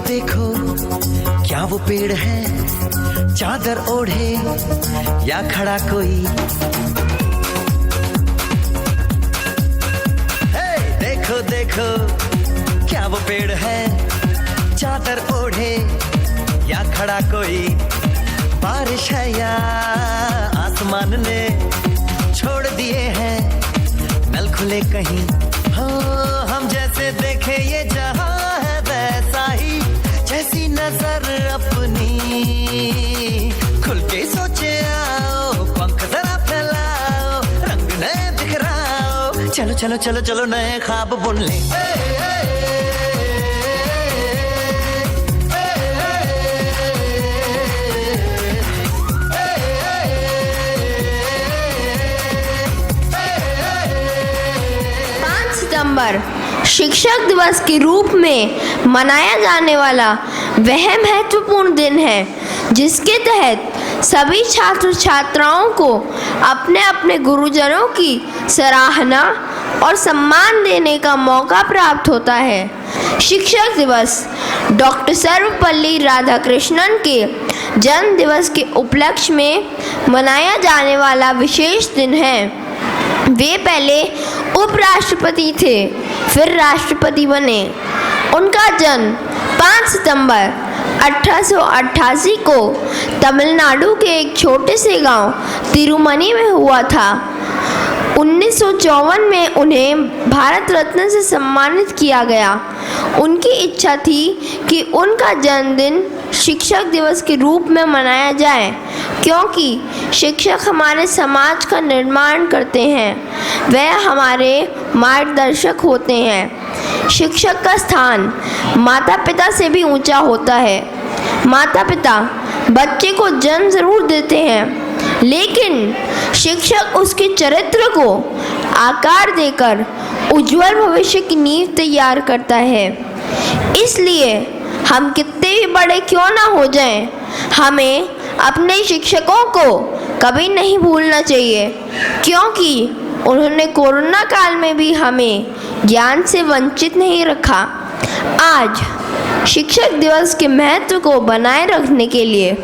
देखो क्या वो पेड़ है, चादर ओढ़े या खड़ा कोई। हे देखो देखो क्या वो पेड़ है, चादर ओढ़े या खड़ा कोई। बारिश है या आसमान ने छोड़ दिए हैं नल खुले कहीं। हो हम जैसे देखे ये जहां है वैसा ही, जैसी नजर अपनी खुल के सोचे आओ, पंख जरा फैलाओ, रंग नए बिखराओ, चलो चलो चलो चलो नए ख्वाब बुन ले। 5 सितंबर शिक्षक दिवस के रूप में मनाया जाने वाला वह महत्वपूर्ण दिन है जिसके तहत सभी छात्र छात्राओं को अपने अपने गुरुजनों की सराहना और सम्मान देने का मौका प्राप्त होता है। शिक्षक दिवस डॉक्टर सर्वपल्ली राधाकृष्णन के जन्म दिवस के उपलक्ष्य में मनाया जाने वाला विशेष दिन है। वे पहले उपराष्ट्रपति थे, फिर राष्ट्रपति बने। उनका जन्म 5 सितंबर 1888 को तमिलनाडु के एक छोटे से गांव तिरुमनी में हुआ था। 1954 में उन्हें भारत रत्न से सम्मानित किया गया। उनकी इच्छा थी कि उनका जन्मदिन शिक्षक दिवस के रूप में मनाया जाए, क्योंकि शिक्षक हमारे समाज का निर्माण करते हैं, वह हमारे मार्गदर्शक होते हैं। शिक्षक का स्थान माता पिता से भी ऊंचा होता है। माता पिता बच्चे को जन्म जरूर देते हैं, लेकिन शिक्षक उसके चरित्र को आकार देकर उज्जवल भविष्य की नींव तैयार करता है। इसलिए हम कितने भी बड़े क्यों ना हो जाएं, हमें अपने शिक्षकों को कभी नहीं भूलना चाहिए, क्योंकि उन्होंने कोरोना काल में भी हमें ज्ञान से वंचित नहीं रखा। आज शिक्षक दिवस के महत्व को बनाए रखने के लिए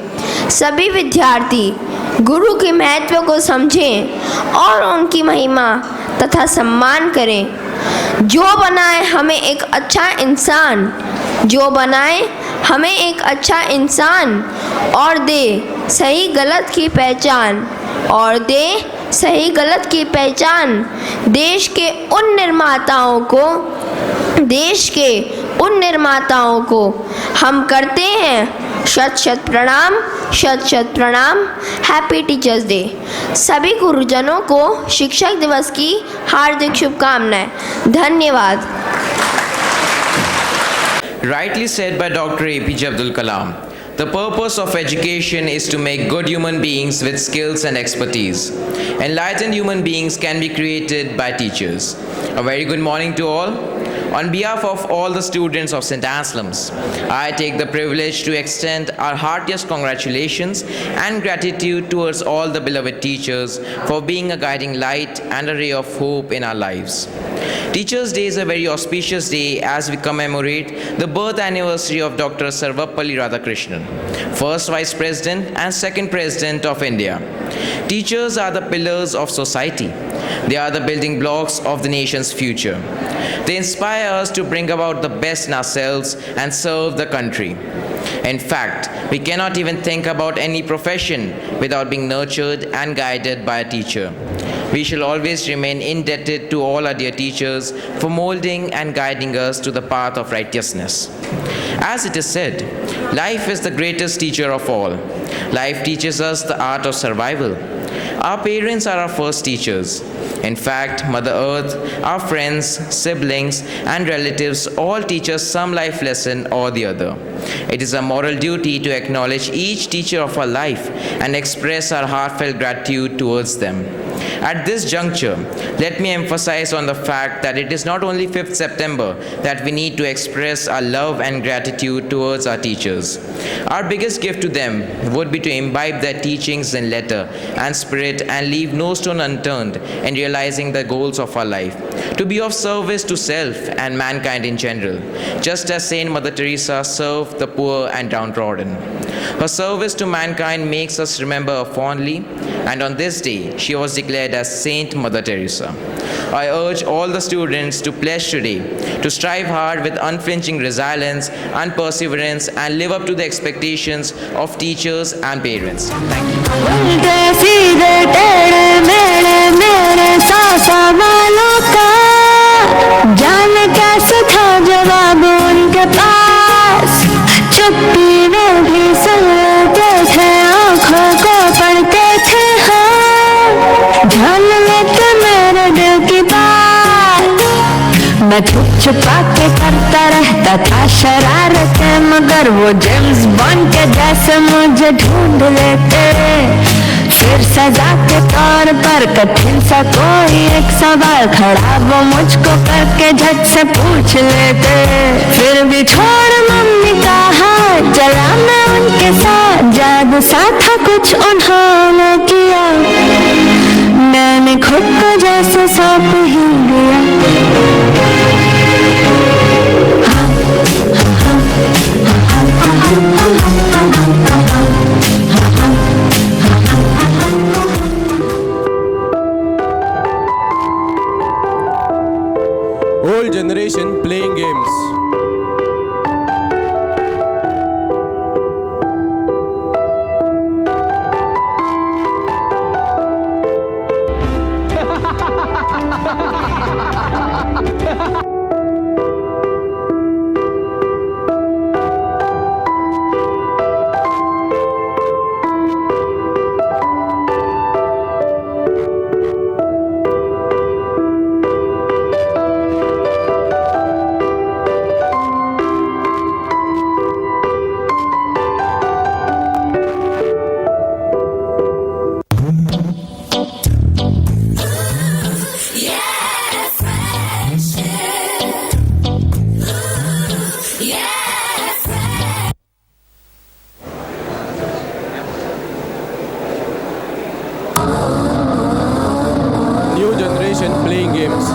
सभी विद्यार्थी गुरु के महत्व को समझें और उनकी महिमा तथा सम्मान करें। जो बनाए हमें एक अच्छा इंसान, जो बनाए हमें एक अच्छा इंसान और दे सही गलत की पहचान, और दे सही गलत की पहचान देश के उन निर्माताओं को हम करते हैं शत शत प्रणाम, शत शत प्रणाम। Happy teachers day. सभी गुरुजनों को शिक्षक दिवस की हार्दिक शुभकामनाएं। धन्यवाद। Rightly said by Dr. APJ Abdul Kalam. The purpose of education is to make good human beings with skills and expertise. Enlightened human beings can be created by teachers. A very good morning to all. On behalf of all the students of St. Anselm's, I take the privilege to extend our heartiest congratulations and gratitude towards all the beloved teachers for being a guiding light and a ray of hope in our lives. Teachers' Day is a very auspicious day as we commemorate the birth anniversary of Dr. Sarvapalli Radhakrishnan, first Vice President and second President of India. Teachers are the pillars of society. They are the building blocks of the nation's future. They inspire us to bring about the best in ourselves and serve the country. In fact, we cannot even think about any profession without being nurtured and guided by a teacher. We shall always remain indebted to all our dear teachers for molding and guiding us to the path of righteousness. As it is said, life is the greatest teacher of all. Life teaches us the art of survival. Our parents are our first teachers. In fact, Mother Earth, our friends, siblings, and relatives all teach us some life lesson or the other. It is a moral duty to acknowledge each teacher of our life and express our heartfelt gratitude towards them. At this juncture, let me emphasize on the fact that it is not only 5th September that we need to express our love and gratitude towards our teachers. Our biggest gift to them would be to imbibe their teachings in letter and spirit and leave no stone unturned in realizing the goals of our life, to be of service to self and mankind in general, just as Saint Mother Teresa served the poor and downtrodden. Her service to mankind makes us remember her fondly, and on this day, she was declared as Saint Mother Teresa. I urge all the students to pledge today to strive hard with unflinching resilience and perseverance and live up to the expectations of teachers and parents. Thank you. उल्टे सीधे टेढ़े मेढ़े मेरे सवालों का जाने कैसे था जवाब उनके पास। चुप्पी में भी सुनते थे, आँखों को पढ़ते थे, हाँ जान लेते मेरे दिल की बात। मैं छुप छुपा के करता रहता था शरारतें, मगर वो जेम्स बॉन्ड के जैसे मुझे ढूंढ लेते। फिर सजा के तौर पर कठिन सा कोई एक सवाल खड़ा वो मुझको करके झट से पूछ लेते। फिर भी छोड़ मम्मी का हाथ, चला मैं उनके साथ। जादू सा था कुछ उन्होंने किया, मैंने खुद को जैसे सौंप ही दिया। Old generation playing games. New generation playing games.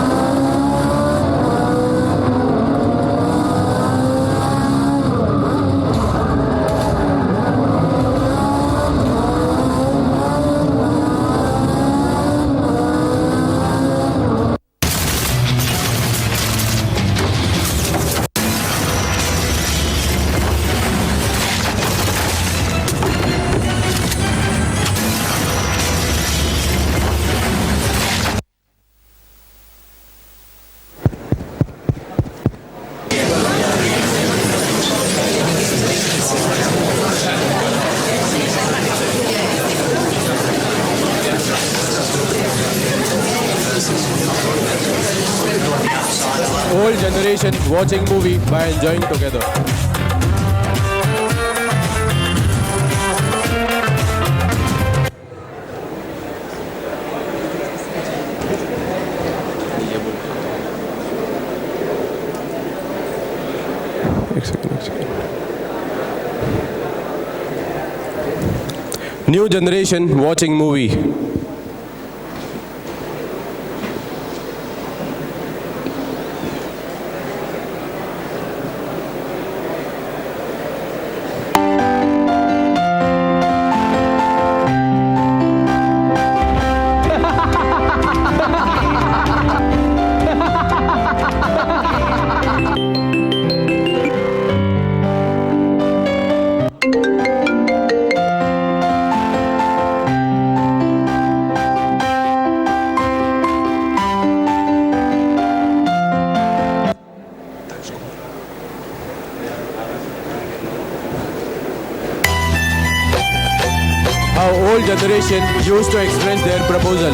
Old generation watching movie by enjoying together. एक second. New generation watching movie. How old generation used to express their proposal.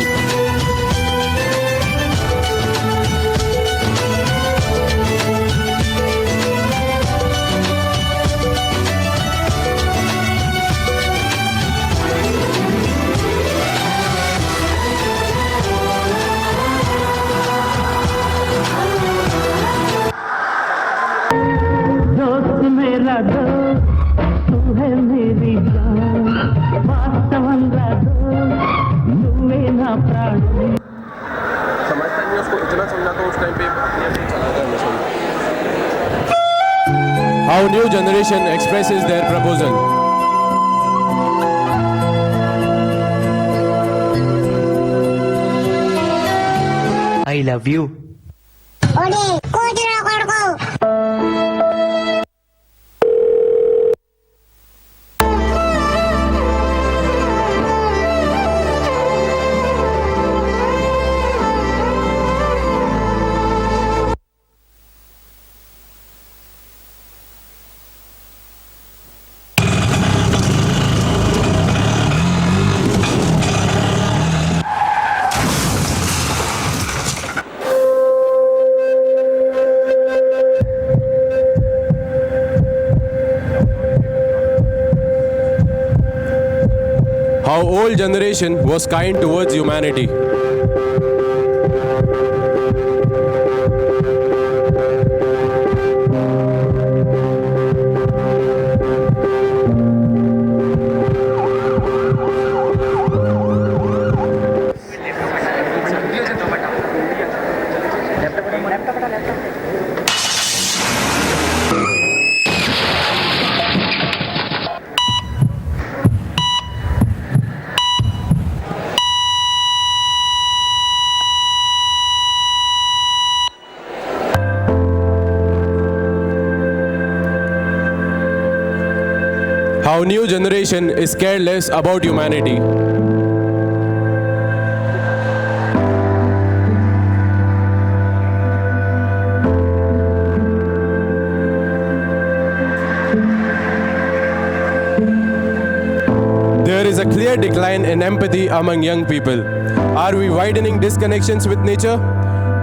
दोस्त मेरा दोस्त तू है मेरी जान वास्तवंगा दोस्त నువ్వే నా ప్రాణం उसको इतना समझाता हूँ उस टाइम पे अपने आप ही चला जाता है। How new generation expresses their proposal. I love you. How old generation was kind towards humanity. How new generation is careless about humanity. There is a clear decline in empathy among young people. Are we widening disconnections with nature?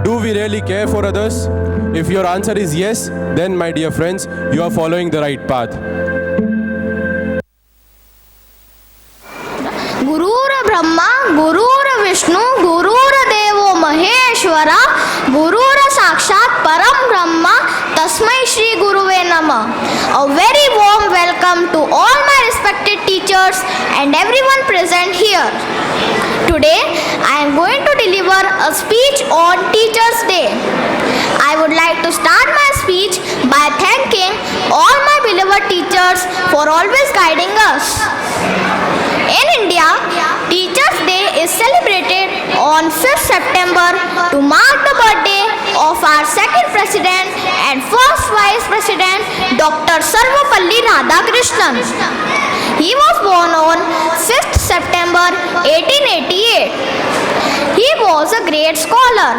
Do we really care for others? If your answer is yes, then my dear friends, you are following the right path. गुरुर ब्रह्मा गुरुर विष्णु गुरुर देवो महेश्वरा गुरुर साक्षात परम ब्रह्मा तस्मै श्री गुरुवे नमः. A very warm welcome to all my respected teachers and everyone present here. Today I am going to deliver a speech on Teachers' Day. I would like to start my speech by thanking all my beloved teachers for always guiding us. In India, Teachers' Day is celebrated on 5th September to mark the birthday of our second President and first Vice President, Dr. Sarvapalli Radhakrishnan. He was born on 5th September 1888. He was a great scholar.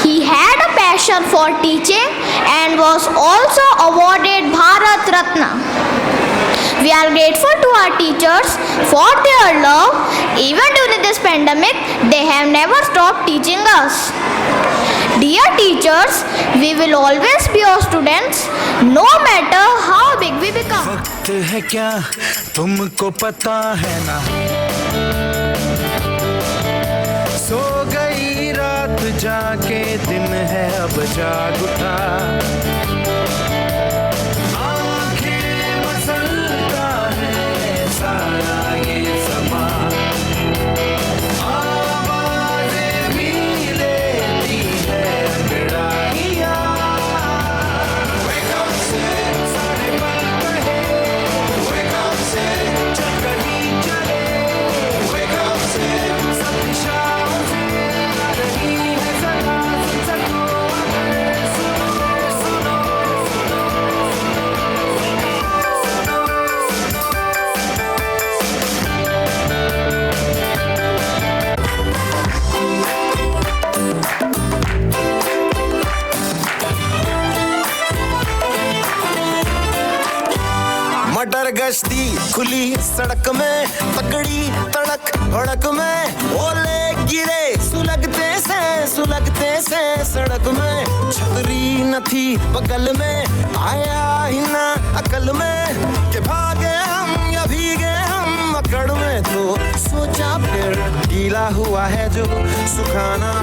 He had a passion for teaching and was also awarded Bharat Ratna. We are grateful to our teachers for their love. Even during this pandemic, they have never stopped teaching us. Dear teachers, we will always be your students, no matter how big we become. वक्त है क्या तुमको पता है ना, सो गई रात जाके दिन है अब जाग उठा, आंखें मसलता है सारा ये समा, आवाज़ें भी लेती है अंगड़ाइयाँ, wake up से सारे पल बढ़े, wake up से जग कहीं चले, wake up से सब दिशाओं से आ रही है सदा, सुन सको अगर सुनो सुनो मटर गश्ती खुली सड़क में, तगड़ी तड़क भड़क में, ओले गिरे सुलगते से सड़क में, छतरी न थी बगल में, आया ही ना अकल में, कि भागे हम या भीगे हम अकड़ में, तो सोचा फिर गीला हुआ है जो सुखाना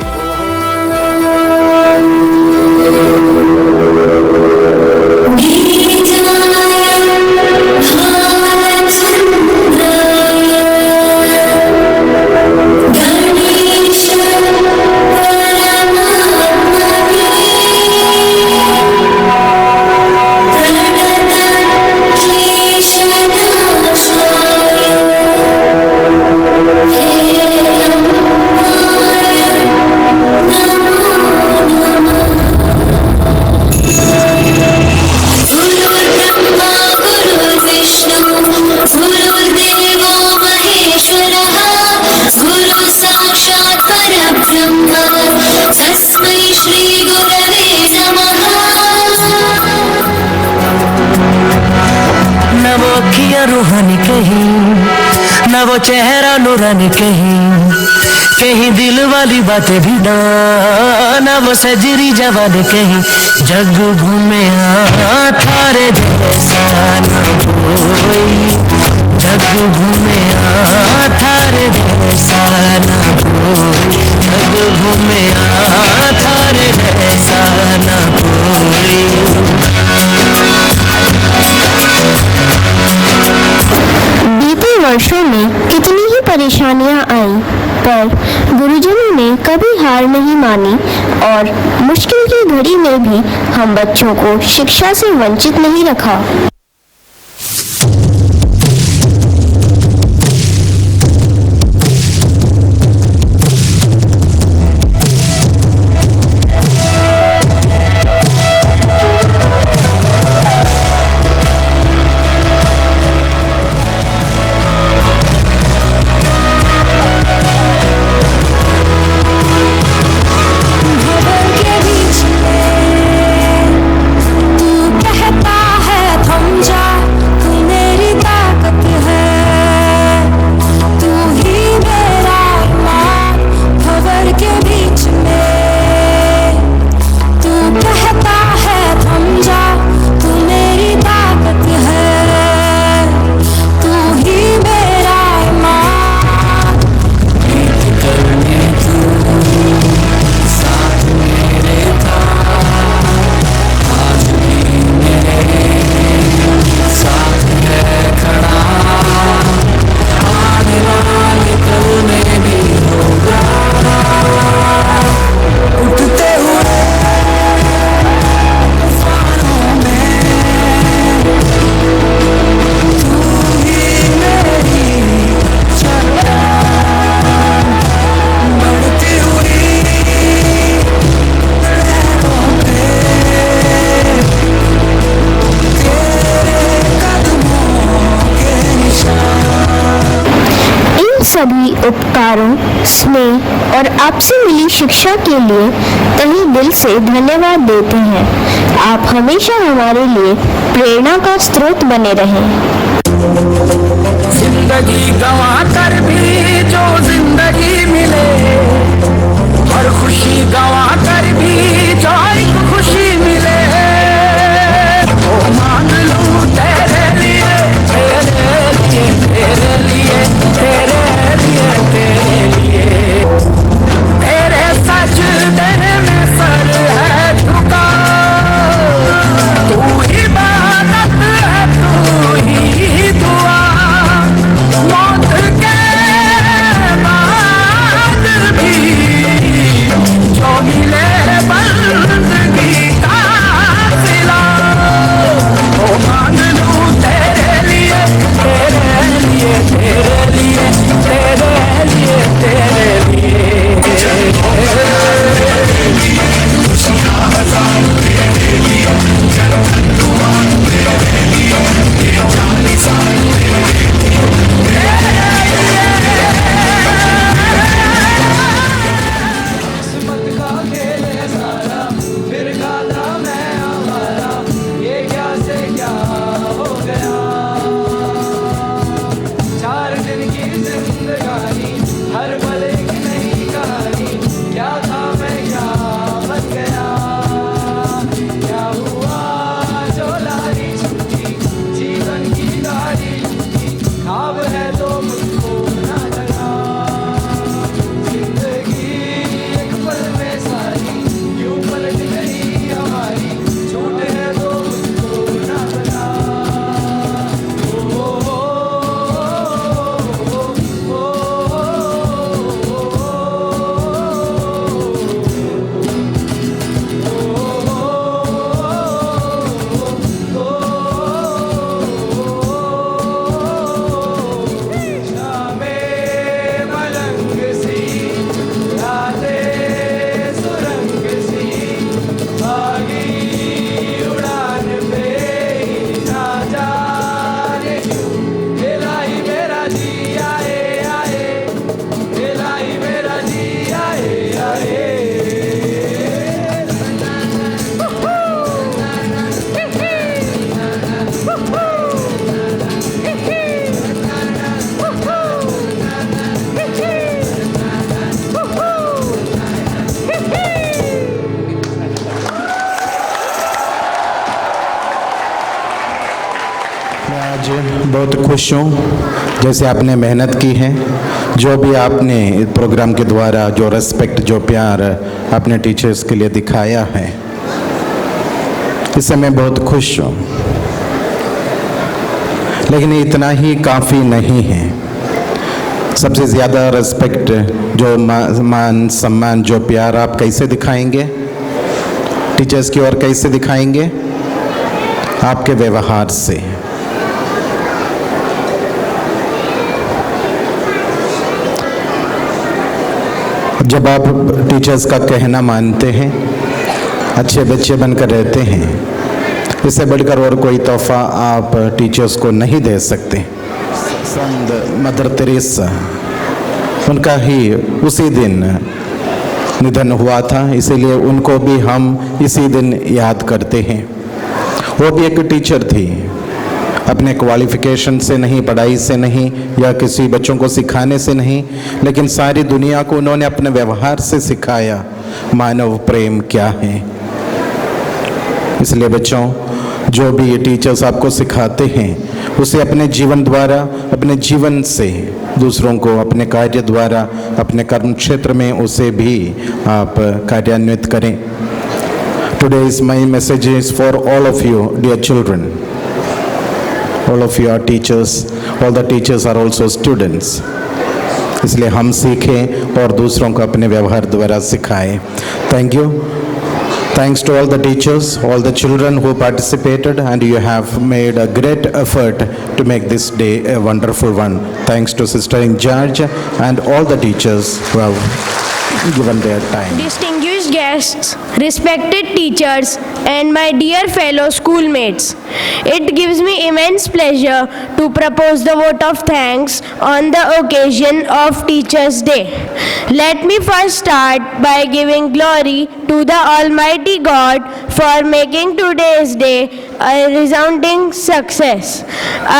गणेश रूहानी कहीं, न वो चेहरा नूरानी कहीं दिल वाली बातें भी ना वो सजरी जवान कहीं। जग घूमे थारे जैसा न कोई, जग घूमे थारे जैसा न कोई, जग घूमे थारे जैसा न कोई। बीते वर्षों में कितनी ही परेशानियां आई, पर गुरुजनों ने कभी हार नहीं मानी और मुश्किल की घड़ी में भी हम बच्चों को शिक्षा से वंचित नहीं रखा। सभी उपकारों, स्नेह और आपसे मिली शिक्षा के लिए तहे दिल से धन्यवाद देते हैं। आप हमेशा हमारे लिए प्रेरणा का स्रोत बने रहें। जिंदगी गंवा कर भी जो जिंदगी मिले, हर खुशी गंवा कर भी जो एक खुशी मिले, वो मांग लूं तेरे लिए, तेरे लिए, तेरे लिए, तेरे लिए, तेरे लिए। तेरे सजदे में सर है झुका, तू इबादत है, तू ही दुआ। मौत के बाद भी जो मिले बंदगी का मैं आज बहुत खुश हूँ, जैसे आपने मेहनत की है, जो भी आपने इस प्रोग्राम के द्वारा जो रेस्पेक्ट, जो प्यार आपने टीचर्स के लिए दिखाया है, इससे मैं बहुत खुश हूँ। लेकिन इतना ही काफ़ी नहीं है। सबसे ज़्यादा रेस्पेक्ट, जो मान सम्मान, जो प्यार आप कैसे दिखाएंगे टीचर्स की ओर, कैसे दिखाएंगे? आपके व्यवहार से। जब आप टीचर्स का कहना मानते हैं, अच्छे बच्चे बनकर रहते हैं, इससे बढ़कर और कोई तोहफा आप टीचर्स को नहीं दे सकते। संत मदर तेरेसा, उनका ही उसी दिन निधन हुआ था, इसीलिए उनको भी हम इसी दिन याद करते हैं। वो भी एक टीचर थी, अपने क्वालिफिकेशन से नहीं, पढ़ाई से नहीं, या किसी बच्चों को सिखाने से नहीं, लेकिन सारी दुनिया को उन्होंने अपने व्यवहार से सिखाया मानव प्रेम क्या है। इसलिए बच्चों, जो भी ये टीचर्स आपको सिखाते हैं, उसे अपने जीवन द्वारा, अपने जीवन से दूसरों को अपने कार्य द्वारा, अपने कर्म क्षेत्र में उसे भी आप कार्यान्वित करें। Today's my message is for all of you, dear children. All of you are teachers. All the teachers are also students. इसलिए हम सीखें और दूसरों को अपने व्यवहार द्वारा सिखाएं। Thank you. Thanks to all the teachers, all the children who participated, and you have made a great effort to make this day a wonderful one. Thanks to Sister in Charge and all the teachers who have given their time. Distinguished guests, respected teachers, and my dear fellow schoolmates, it gives me immense pleasure to propose the vote of thanks on the occasion of Teachers' Day. Let me first start by giving glory to the Almighty God for making today's day a resounding success.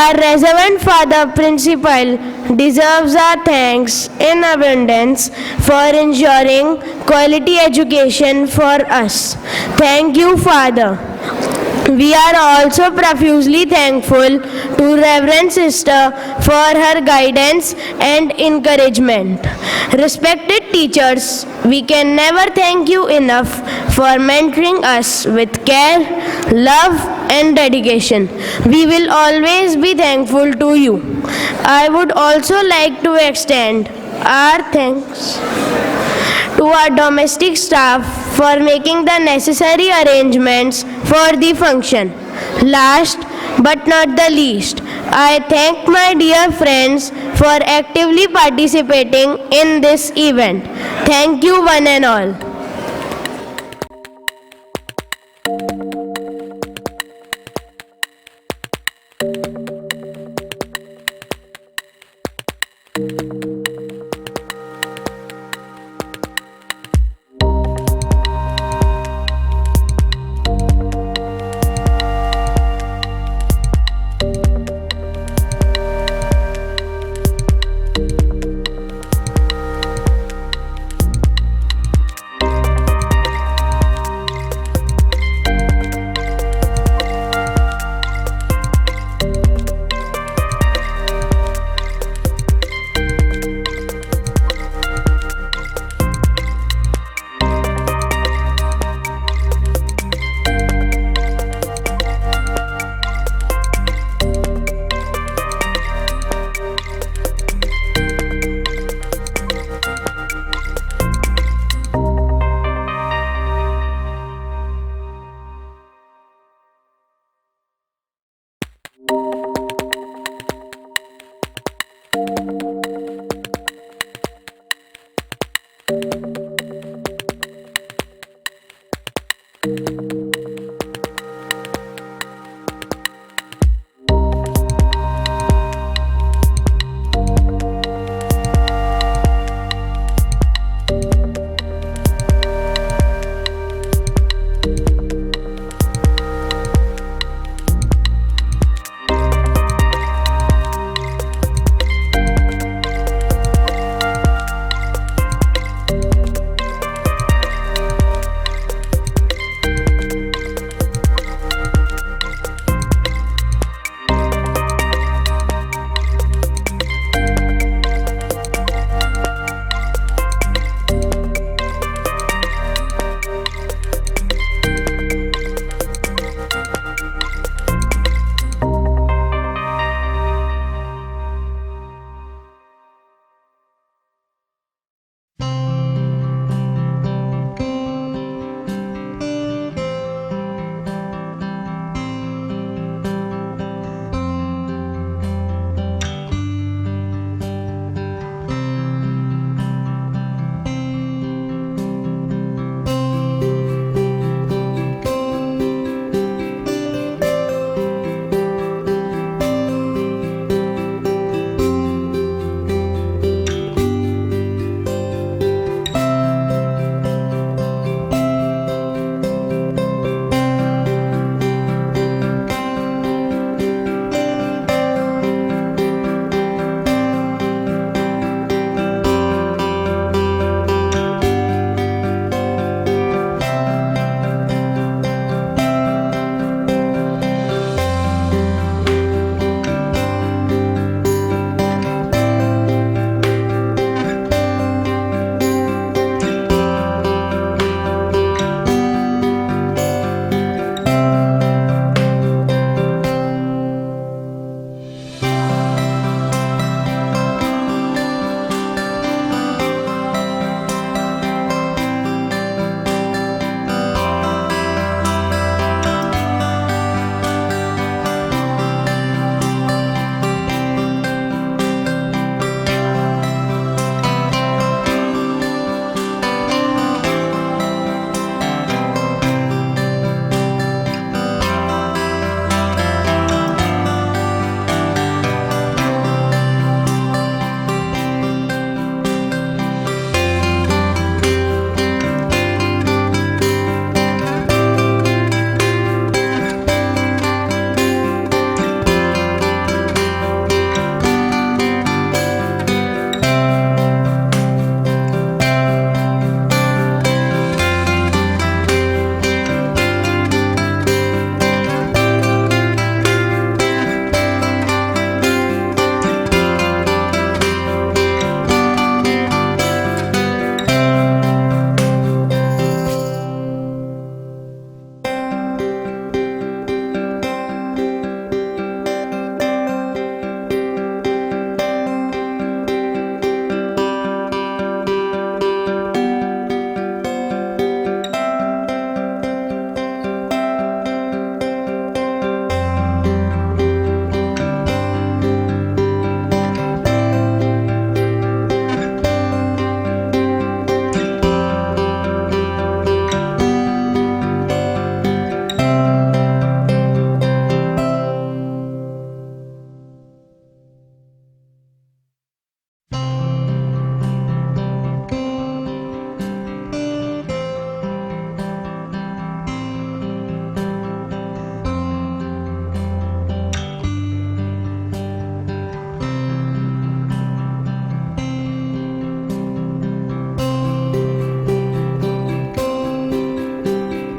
Our Reverend Father Principal deserves our thanks in abundance for ensuring quality education for us. Thank you, Father. We are also profusely thankful to Reverend Sister for her guidance and encouragement. Respected teachers, we can never thank you enough for mentoring us with care, love, and dedication. We will always be thankful to you. I would also like to extend our thanks to our domestic staff for making the necessary arrangements for the function. Last but not the least, I thank my dear friends for actively participating in this event. Thank you one and all.